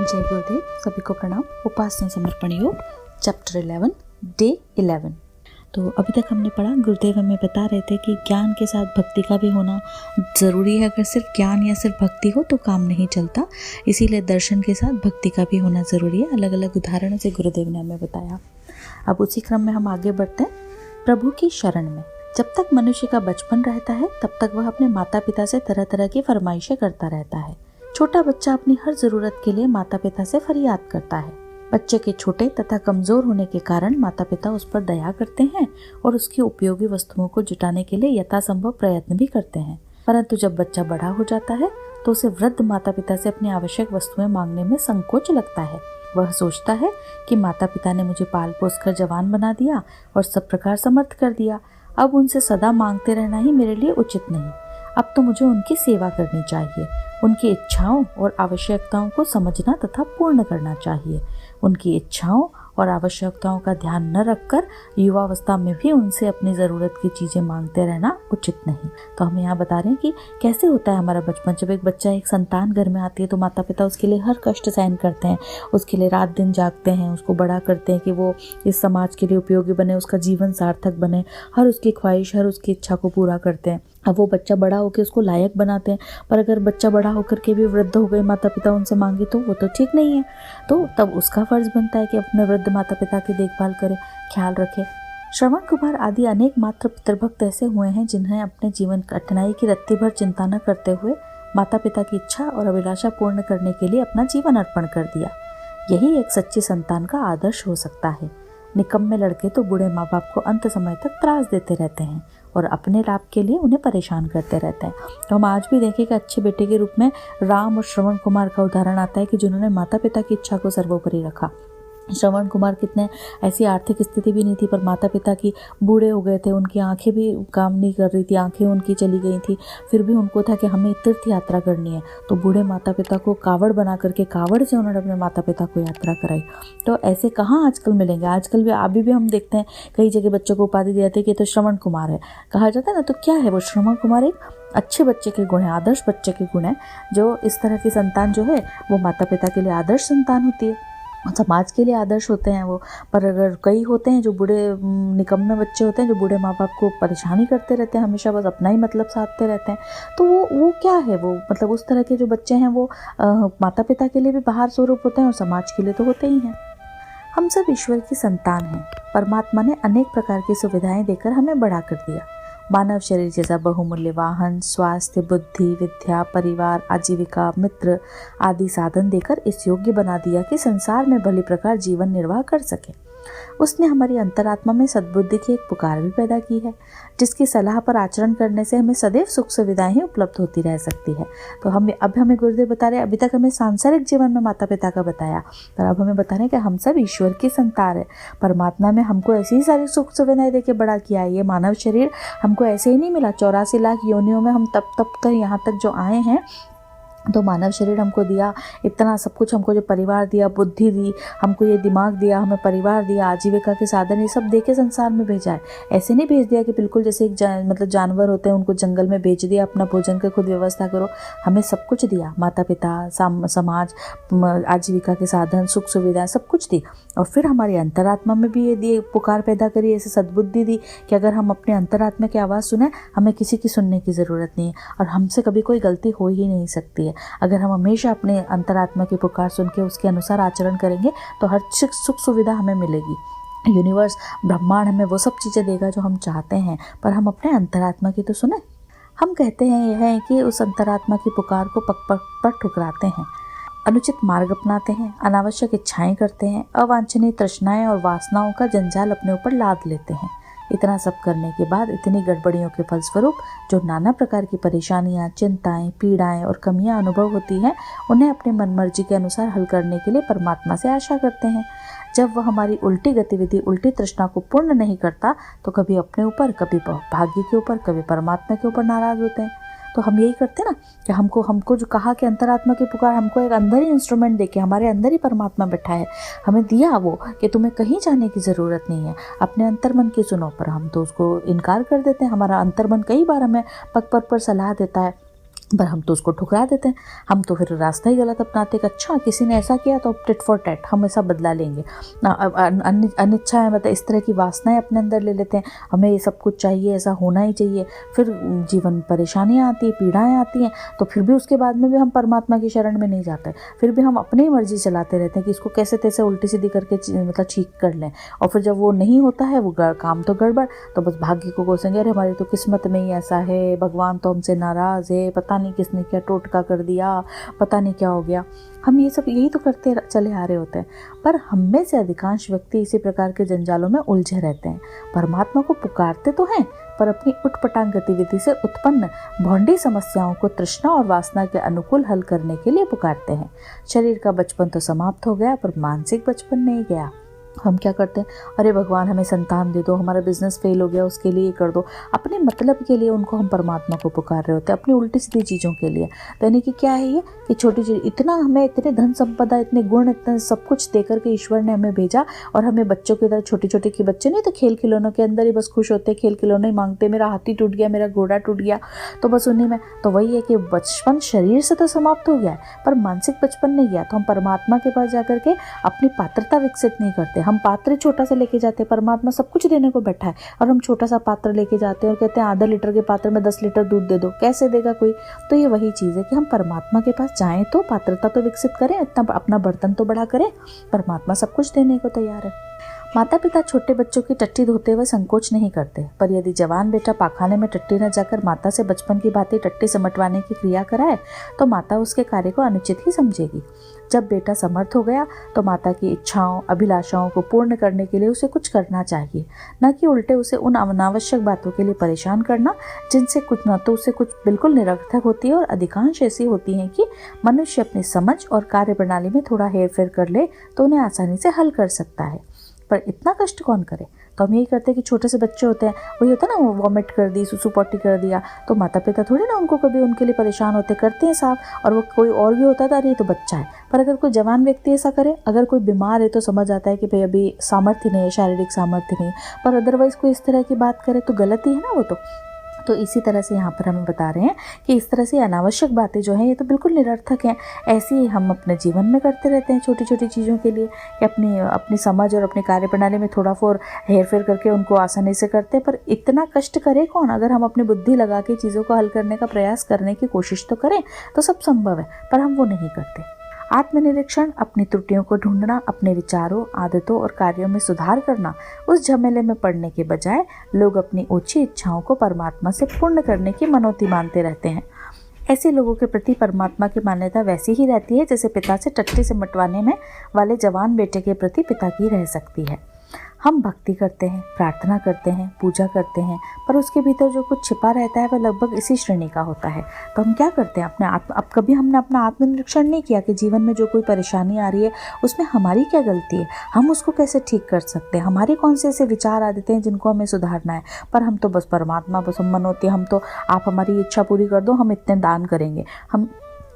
जय गुरुदेव। सभी को प्रणाम। उपासना समर्पण योग चैप्टर 11 डे 11। तो अभी तक हमने पढ़ा, गुरुदेव हमें बता रहे थे कि ज्ञान के साथ भक्ति का भी होना ज़रूरी है। अगर सिर्फ ज्ञान या सिर्फ भक्ति हो तो काम नहीं चलता, इसीलिए दर्शन के साथ भक्ति का भी होना ज़रूरी है। अलग अलग उदाहरणों से गुरुदेव ने हमें बताया। अब उसी क्रम में हम आगे बढ़ते हैं प्रभु की शरण में। जब तक मनुष्य का बचपन रहता है तब तक वह अपने माता पिता से तरह तरह की फरमाइशें करता रहता है। छोटा बच्चा अपनी हर जरूरत के लिए माता पिता से फरियाद करता है। बच्चे के छोटे तथा कमजोर होने के कारण माता पिता उस पर दया करते हैं और उसकी उपयोगी वस्तुओं को जुटाने के लिए यथासंभव प्रयत्न भी करते हैं। परंतु जब बच्चा बड़ा हो जाता है तो उसे वृद्ध माता पिता से अपनी आवश्यक वस्तुएं मांगने में संकोच लगता है। वह सोचता है कि माता पिता ने मुझे पाल पोस कर जवान बना दिया और सब प्रकार समर्थ कर दिया, अब उनसे सदा मांगते रहना ही मेरे लिए उचित नहीं। अब तो मुझे उनकी सेवा करनी चाहिए, उनकी इच्छाओं और आवश्यकताओं को समझना तथा पूर्ण करना चाहिए। उनकी इच्छाओं और आवश्यकताओं का ध्यान न रखकर युवावस्था में भी उनसे अपनी ज़रूरत की चीज़ें मांगते रहना उचित नहीं। तो हम यहाँ बता रहे हैं कि कैसे होता है हमारा बचपन। जब एक बच्चा, एक संतान घर में आती है तो माता पिता उसके लिए हर कष्ट सहन करते हैं, उसके लिए रात दिन जागते हैं, उसको बड़ा करते हैं कि वो इस समाज के लिए उपयोगी बने, उसका जीवन सार्थक बने, हर उसकी ख्वाहिश, हर उसकी इच्छा को पूरा करते हैं। अब वो बच्चा बड़ा होकर उसको लायक बनाते हैं, पर अगर बच्चा बड़ा होकर के भी वृद्ध हो गए, माता पिता उनसे मांगे तो वो तो ठीक नहीं है। तो तब उसका फर्ज बनता है कि अपने वृद्ध माता पिता की देखभाल करे, ख्याल रखे। श्रवण कुमार आदि अनेक मात्र पितृभक्त ऐसे हुए हैं जिन्हें अपने जीवन कठिनाई की रत्ती भर चिंता न करते हुए माता पिता की इच्छा और अभिलाषा पूर्ण करने के लिए अपना जीवन अर्पण कर दिया। यही एक सच्ची संतान का आदर्श हो सकता है। निकम्मे लड़के तो बूढ़े माँ बाप को अंत समय तक त्रास देते रहते हैं और अपने लाभ के लिए उन्हें परेशान करते रहते हैं। तो हम आज भी देखें कि अच्छे बेटे के रूप में राम और श्रवण कुमार का उदाहरण आता है कि जिन्होंने माता पिता की इच्छा को सर्वोपरि रखा। श्रवण कुमार कितने ऐसी आर्थिक स्थिति भी नहीं थी, पर माता पिता की बूढ़े हो गए थे, उनकी आंखें भी काम नहीं कर रही थी, आंखें उनकी चली गई थी, फिर भी उनको था कि हमें तीर्थ यात्रा करनी है। तो बूढ़े माता पिता को कावड़ बना करके कावड़ से उन्होंने अपने माता पिता को यात्रा कराई। तो ऐसे कहाँ आजकल मिलेंगे। आजकल भी अभी भी हम देखते हैं कई जगह बच्चों को उपाधि दी जाती है कि तो श्रवण कुमार है कहा जाता है ना। तो क्या है वो? श्रवण कुमार एक अच्छे बच्चे के गुण है, आदर्श बच्चे के गुण है। जो इस तरह की संतान जो है वो माता पिता के लिए आदर्श संतान होती है, समाज के लिए आदर्श होते हैं वो। पर अगर कई होते हैं जो बूढ़े निकम्मे बच्चे होते हैं, जो बूढ़े माँ बाप को परेशानी करते रहते हैं, हमेशा बस अपना ही मतलब साधते रहते हैं, तो वो क्या है वो? मतलब उस तरह के जो बच्चे हैं वो माता पिता के लिए भी बाहर स्वरूप होते हैं और समाज के लिए तो होते ही हैं। हम सब ईश्वर की संतान हैं। परमात्मा ने अनेक प्रकार की सुविधाएं देकर हमें बड़ा कर दिया। मानव शरीर जैसा बहुमूल्य वाहन, स्वास्थ्य, बुद्धि, विद्या, परिवार, आजीविका, मित्र आदि साधन देकर इस योग्य बना दिया कि संसार में भली प्रकार जीवन निर्वाह कर सके। उसने हमारी अंतरात्मा में सद्बुद्धि की एक पुकार भी पैदा की है, जिसकी सलाह पर आचरण करने से हमें सदैव सुख सुविधाएं ही उपलब्ध होती रह सकती है। तो हमें गुरुदेव बता रहे हैं, अभी तक हमें सांसारिक जीवन में माता पिता का बताया, पर अब हमें बता रहे हैं कि हम सब ईश्वर की संतान है। परमात्मा में हमको ऐसी ही सारी सुख सुविधाएं देके बड़ा किया है। ये मानव शरीर हमको ऐसे ही नहीं मिला। 84 लाख योनियों में हम तब यहाँ तक जो आए हैं, तो मानव शरीर हमको दिया, इतना सब कुछ हमको जो परिवार दिया, बुद्धि दी, हमको ये दिमाग दिया, हमें परिवार दिया, आजीविका के साधन, ये सब देके संसार में भेजा है। ऐसे नहीं भेज दिया कि बिल्कुल जैसे एक मतलब जानवर होते हैं, उनको जंगल में भेज दिया, अपना भोजन की खुद व्यवस्था करो। हमें सब कुछ दिया, माता पिता, समाज, आजीविका के साधन, सुख सुविधा, सब कुछ दी। और फिर हमारी अंतरात्मा में भी ये दिए, पुकार पैदा करी, ऐसे सद्बुद्धि दी कि अगर हम अपने अंतरात्मा की आवाज़ सुने, हमें किसी की सुनने की ज़रूरत नहीं है और हमसे कभी कोई गलती हो ही नहीं सकती है। अगर हम हमेशा अपने अंतरात्मा की पुकार सुन के उसके अनुसार आचरण करेंगे तो हर सुख सुविधा हमें मिलेगी। यूनिवर्स, ब्रह्मांड हमें वो सब चीज़ें देगा जो हम चाहते हैं, पर हम अपने अंतरात्मा की तो सुने। हम कहते हैं यह है कि उस अंतरात्मा की पुकार को पग पर ठुकराते हैं, अनुचित मार्ग अपनाते हैं, अनावश्यक इच्छाएं करते हैं, अवांछनीय तृष्णाएं और वासनाओं का जंजाल अपने ऊपर लाद लेते हैं। इतना सब करने के बाद इतनी गड़बड़ियों के फलस्वरूप जो नाना प्रकार की परेशानियां, चिंताएं, पीड़ाएं और कमियां अनुभव होती हैं, उन्हें अपने मनमर्जी के अनुसार हल करने के लिए परमात्मा से आशा करते हैं। जब वह हमारी उल्टी गतिविधि, उल्टी तृष्णा को पूर्ण नहीं करता तो कभी अपने ऊपर, कभी भाग्य के ऊपर, कभी परमात्मा के ऊपर नाराज होते हैं। तो हम यही करते हैं ना कि हमको जो कहा कि अंतरात्मा की पुकार, हमको एक अंदर ही इंस्ट्रूमेंट देके, हमारे अंदर ही परमात्मा बैठा है, हमें दिया वो कि तुम्हें कहीं जाने की ज़रूरत नहीं है, अपने अंतर्मन की सुनो। पर हम तो उसको इनकार कर देते हैं। हमारा अंतर्मन कई बार हमें पग पर सलाह देता है पर हम तो उसको ठुकरा देते हैं। हम तो फिर रास्ता ही गलत अपनाते हैं कि अच्छा किसी ने ऐसा किया तो टिट फॉर टैट हम ऐसा बदला लेंगे ना। अनिच्छा है, मतलब इस तरह की वासनाएं अपने अंदर ले लेते हैं, हमें ये सब कुछ चाहिए, ऐसा होना ही चाहिए। फिर जीवन में परेशानियाँ आती हैं, पीड़ाएँ आती हैं, तो फिर भी उसके बाद में भी हम परमात्मा की शरण में नहीं जाते, फिर भी हम अपनी मर्जी चलाते रहते हैं कि इसको कैसे तैसे उल्टी सीधी करके मतलब ठीक कर लें। और फिर जब वो नहीं होता है, वो काम तो गड़बड़, तो बस भाग्य को कोसेंगे, अरे हमारी तो किस्मत में ही ऐसा है, भगवान तो हमसे नाराज़ है, पता नहीं किसने क्या टोटका कर दिया, पता नहीं क्या हो गया। हम ये सब यही तो करते चले आ रहे होते हैं। पर हम में से अधिकांश व्यक्ति इसी प्रकार के जंजालों में उलझे रहते हैं। परमात्मा को पुकारते तो हैं, पर अपनी उटपटांग गतिविधि से उत्पन्न भौंडी समस्याओं को तृष्णा और वासना के अनुकूल हल करने के लिए पुकारते हैं। शरीर का बचपन तो समाप्त हो गया, पर मानसिक बचपन नहीं गया। हम क्या करते हैं, अरे भगवान हमें संतान दे दो, हमारा बिजनेस फेल हो गया उसके लिए कर दो। अपने मतलब के लिए उनको हम परमात्मा को पुकार रहे होते हैं, अपनी उल्टी सीधी चीज़ों के लिए। यानी कि क्या है ये कि छोटी चीज़, इतना हमें इतने धन संपदा, इतने गुण, इतने सब कुछ दे करके ईश्वर ने हमें भेजा, और हमें बच्चों की तरह छोटे छोटे के बच्चे नहीं तो खेल खिलौनों के अंदर ही बस खुश होते, खेल खिलौने ही मांगते, मेरा हाथी टूट गया, मेरा घोड़ा टूट गया, तो बस उन्हीं में। तो वही है कि बचपन शरीर से तो समाप्त हो गया है, पर मानसिक बचपन नहीं गया। तो हम परमात्मा के पास जाकर के अपनी पात्रता विकसित नहीं करते। हम पात्र छोटा सा लेके जाते हैं, परमात्मा सब कुछ देने को बैठा है, और हम छोटा सा पात्र लेके जाते हैं और कहते हैं आधा लीटर के पात्र में 10 लीटर दूध दे दो, कैसे देगा कोई। तो ये वही चीज़ है कि हम परमात्मा के पास जाएं तो पात्रता तो विकसित करें, इतना अपना बर्तन तो बड़ा करें। परमात्मा सब कुछ देने को तैयार है। माता पिता छोटे बच्चों की टट्टी धोते हुए संकोच नहीं करते, पर यदि जवान बेटा पाखाने में टट्टी न जाकर माता से बचपन की भांति टट्टी समटवाने की क्रिया कराए, तो माता उसके कार्य को अनुचित ही समझेगी। जब बेटा समर्थ हो गया, तो माता की इच्छाओं अभिलाषाओं को पूर्ण करने के लिए उसे कुछ करना चाहिए, न कि उल्टे उसे उन अनावश्यक बातों के लिए परेशान करना जिनसे कुछ न तो उसे कुछ बिल्कुल निरर्थक होती है, और अधिकांश ऐसी होती हैं कि मनुष्य अपनी समझ और कार्य प्रणाली में थोड़ा हेर फेर कर ले तो उन्हें आसानी से हल कर सकता है। पर इतना कष्ट कौन करे। तो हम यही करते हैं कि छोटे से बच्चे होते हैं, वही होता है ना, वो वॉमिट कर दी, सुसु पॉटी कर दिया, तो माता पिता थोड़ी ना उनको कभी उनके लिए परेशान होते, करते हैं साफ। और वो कोई और भी होता था, अरे ये तो बच्चा है। पर अगर कोई जवान व्यक्ति ऐसा करे, अगर कोई बीमार है तो समझ आता है कि भाई अभी सामर्थ्य नहीं है, शारीरिक सामर्थ्य नहीं, पर अदरवाइज कोई इस तरह की बात करे तो गलती है ना वो तो इसी तरह से यहाँ पर हमें बता रहे हैं कि इस तरह से अनावश्यक बातें जो हैं ये तो बिल्कुल निरर्थक हैं। ऐसे ही हम अपने जीवन में करते रहते हैं छोटी छोटी चीज़ों के लिए, कि अपनी समझ और अपनी कार्यप्रणाली में थोड़ा फोर हेर फेर करके उनको आसानी से करते हैं। पर इतना कष्ट करे कौन। अगर हम अपनी बुद्धि लगा के चीज़ों को हल करने का प्रयास करने की कोशिश तो करें तो सब संभव है, पर हम वो नहीं करते। आत्मनिरीक्षण, अपनी त्रुटियों को ढूंढना, अपने विचारों, आदतों और कार्यों में सुधार करना, उस झमेले में पड़ने के बजाय लोग अपनी ऊंची इच्छाओं को परमात्मा से पूर्ण करने की मनौती मानते रहते हैं। ऐसे लोगों के प्रति परमात्मा की मान्यता वैसी ही रहती है जैसे पिता से टट्टी से मटवाने में वाले जवान बेटे के प्रति पिता की रह सकती है। हम भक्ति करते हैं, प्रार्थना करते हैं, पूजा करते हैं, पर उसके भीतर जो कुछ छिपा रहता है वह लगभग इसी श्रेणी का होता है। तो हम क्या करते हैं, अब कभी हमने अपना आत्मनिरीक्षण नहीं किया कि जीवन में जो कोई परेशानी आ रही है उसमें हमारी क्या गलती है, हम उसको कैसे ठीक कर सकते हैं, हमारे कौन से ऐसे विचार आ देते हैं जिनको हमें सुधारना है। पर हम तो बस परमात्मा बस मन होती है, हम तो आप हमारी इच्छा पूरी कर दो, हम इतने दान करेंगे, हम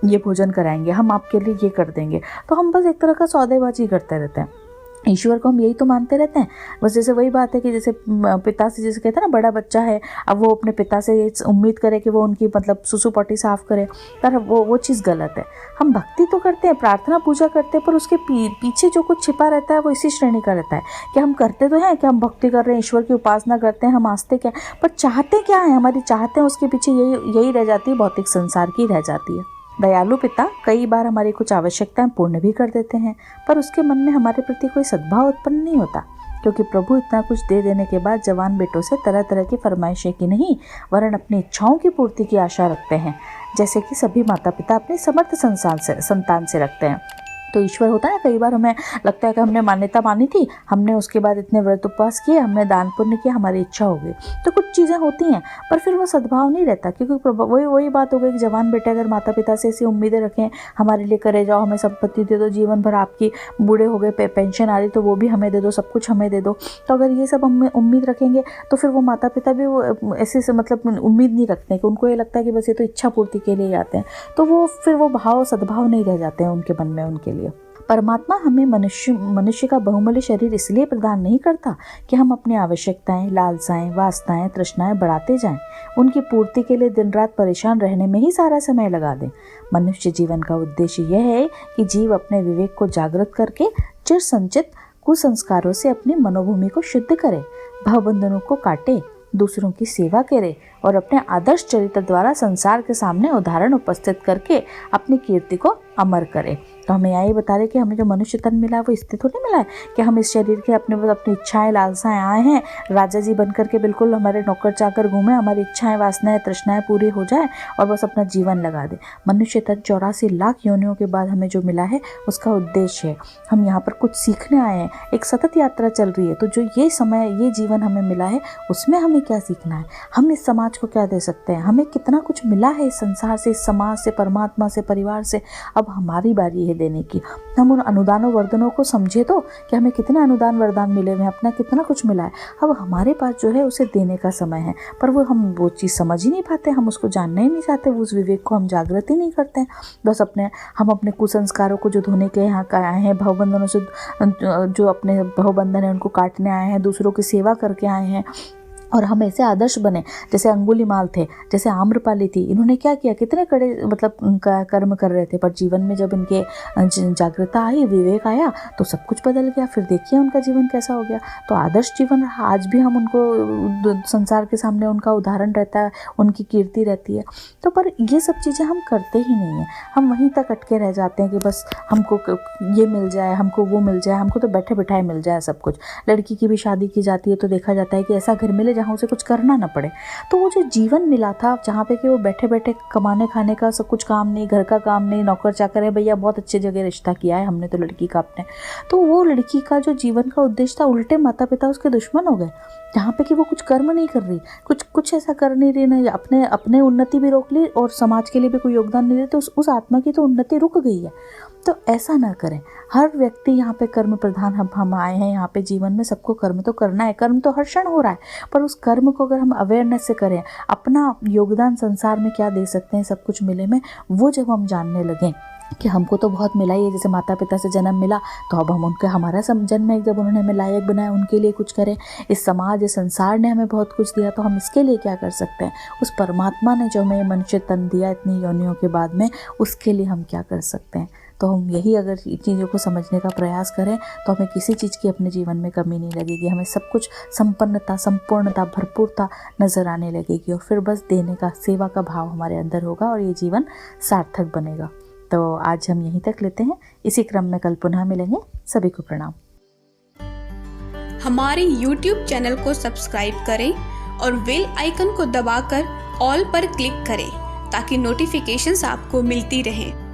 ये भोजन कराएंगे, हम आपके लिए ये कर देंगे। तो हम बस एक तरह का सौदेबाजी करते रहते हैं। ईश्वर को हम यही तो मानते रहते हैं। बस जैसे वही बात है कि जैसे पिता से, जैसे कहते हैं ना, बड़ा बच्चा है, अब वो अपने पिता से उम्मीद करे कि वो उनकी मतलब सुसु पॉटी साफ करे, पर वो चीज़ गलत है। हम भक्ति तो करते हैं, प्रार्थना पूजा करते हैं, पर उसके पीछे जो कुछ छिपा रहता है वो इसी श्रेणी का रहता है कि हम करते तो हैं कि हम भक्ति कर रहे हैं, ईश्वर की उपासना करते हैं, हम आस्ते क्या, पर चाहते क्या है, हमारी चाहते हैं उसके पीछे यही रह जाती है, भौतिक संसार की रह जाती है। दयालु पिता कई बार हमारी कुछ आवश्यकताएं पूर्ण भी कर देते हैं, पर उसके मन में हमारे प्रति कोई सद्भाव उत्पन्न नहीं होता, क्योंकि प्रभु इतना कुछ दे देने के बाद जवान बेटों से तरह तरह की फरमाइशें की नहीं, वरन अपनी इच्छाओं की पूर्ति की आशा रखते हैं, जैसे कि सभी माता पिता अपने समर्थ संतान से रखते हैं। तो ईश्वर होता है ना, कई बार हमें लगता है कि हमने मान्यता मानी थी, हमने उसके बाद इतने व्रत उपवास किए, हमने दान पुण्य किया, हमारी इच्छा हो गई, तो कुछ चीज़ें होती हैं, पर फिर वो सद्भाव नहीं रहता, क्योंकि वही बात हो गई कि जवान बेटे अगर माता पिता से ऐसी उम्मीदें रखें, हमारे लिए करे जाओ, हमें संपत्ति दे दो, जीवन भर आपकी बूढ़े हो गए पेंशन आ रही तो वो भी हमें दे दो, सब कुछ हमें दे दो, तो अगर ये सब हम उम्मीद रखेंगे तो फिर वो माता पिता भी वो ऐसे मतलब उम्मीद नहीं रखते, कि उनको ये लगता है कि बस ये तो इच्छा पूर्ति के लिए आते हैं, तो वो फिर वो भाव सद्भाव नहीं रह जाते हैं उनके मन में उनके लिए। परमात्मा हमें मनुष्य का बहुमूल्य शरीर इसलिए प्रदान नहीं करता कि हम अपनी आवश्यकताएं, लालसाएं, वासनाएं, तृष्णाएं बढ़ाते जाएं, उनकी पूर्ति के लिए दिन रात परेशान रहने में ही सारा समय लगा दें। मनुष्य जीवन का उद्देश्य यह है कि जीव अपने विवेक को जागृत करके चिर संचित कुसंस्कारों से अपनी मनोभूमि को शुद्ध करे, भावबंधनों को काटे, दूसरों की सेवा करे और अपने आदर्श चरित्र द्वारा संसार के सामने उदाहरण उपस्थित करके अपनी कीर्ति को अमर करे। तो हमें यही बता रहे कि हमें जो मनुष्य तन मिला है वो इसलिए तो नहीं मिला है कि हम इस शरीर के अपनी इच्छाएं, लालसाएं आए हैं राजा जी बन करके बिल्कुल हमारे नौकर चाकर घूमे, हमारी इच्छाएं, वासनाएं, तृष्णाएं पूरी हो जाए और बस अपना जीवन लगा दे। मनुष्य तन 84 लाख योनियों के बाद हमें जो मिला है उसका उद्देश्य है हम यहाँ पर कुछ सीखने आए हैं, एक सतत यात्रा चल रही है। तो जो ये समय, ये जीवन हमें मिला है उसमें हमें क्या सीखना है, हम इस समाज को क्या दे सकते हैं, हमें कितना कुछ मिला है इस संसार से, इस समाज से, परमात्मा से, परिवार से। अब हमारी बारी है देने की। हम उन अनुदानों वरदानों को समझे तो कि हमें कितने अनुदान वरदान मिले हुए हैं, अपना कितना कुछ मिला है। अब हमारे पास जो है उसे देने का समय है, पर हम वो चीज़ समझ ही नहीं पाते, हम उसको जानना ही नहीं चाहते, उस विवेक को हम जागृत ही नहीं करते हैं। बस हम अपने कुसंस्कारों को जो धोने के यहाँ आए हैं, भावबंधनों से जो अपने भावबंधन है उनको काटने आए हैं, दूसरों की सेवा करके आए हैं और हम ऐसे आदर्श बने जैसे अंगुलीमाल थे, जैसे आम्रपाली थी। इन्होंने क्या किया, कितने कड़े कर्म कर रहे थे, पर जीवन में जब इनके जागृतता आई, विवेक आया तो सब कुछ बदल गया। फिर देखिए उनका जीवन कैसा हो गया। तो आदर्श जीवन आज भी हम उनको संसार के सामने उनका उदाहरण रहता है, उनकी कीर्ति रहती है। तो पर ये सब चीज़ें हम करते ही नहीं हैं, हम वहीं तक अटके रह जाते हैं कि बस हमको ये मिल जाए, हमको वो मिल जाए, हमको तो बैठे बैठाए मिल जाए सब कुछ। लड़की की भी शादी की जाती है तो देखा जाता है कि ऐसा घर मिले जहाँ उसे कुछ करना ना पड़े। तो वो जो जीवन मिला था जहाँ पे कि वो बैठे बैठे कमाने खाने का सब कुछ काम नहीं, घर का काम नहीं, नौकर चाकर है, भैया बहुत अच्छे जगह रिश्ता किया है हमने तो लड़की का अपने, तो वो लड़की का जो जीवन का उद्देश्य था, उल्टे माता पिता उसके दुश्मन हो गए। जहाँ पे कि वो कुछ कर्म नहीं कर रही, कुछ ऐसा कर नहीं रही, नहीं अपने उन्नति भी रोक ली और समाज के लिए भी कोई योगदान नहीं दे, तो उस आत्मा की तो उन्नति रुक गई है। तो ऐसा ना करें। हर व्यक्ति यहाँ पे कर्म प्रधान हम आए हैं यहाँ पे जीवन में, सबको कर्म तो करना है, कर्म तो हर क्षण हो रहा है, पर उस कर्म को अगर हम अवेयरनेस से करें, अपना योगदान संसार में क्या दे सकते हैं सब कुछ मिले में, वो जब हम जानने लगें कि हमको तो बहुत मिला ही है, जैसे माता पिता से जन्म मिला तो अब हम हमारा जन्म है, जब उन्होंने हमें लायक बनाया उनके लिए कुछ करें। इस समाज, इस संसार ने हमें बहुत कुछ दिया, तो हम इसके लिए क्या कर सकते हैं। उस परमात्मा ने जो हमें मनुष्य तन दिया इतनी योनियों के बाद में, उसके लिए हम क्या कर सकते हैं। तो हम यही अगर चीज़ों को समझने का प्रयास करें तो हमें किसी चीज़ की अपने जीवन में कमी नहीं लगेगी, हमें सब कुछ संपन्नता, संपूर्णता, भरपूरता नज़र आने लगेगी और फिर बस देने का, सेवा का भाव हमारे अंदर होगा और ये जीवन सार्थक बनेगा। तो आज हम यहीं तक लेते हैं, इसी क्रम में कल पुनः मिलेंगे। सभी को प्रणाम। हमारे YouTube चैनल को सब्सक्राइब करें और बेल आइकन को दबाकर ऑल पर क्लिक करें ताकि नोटिफिकेशंस आपको मिलती रहें।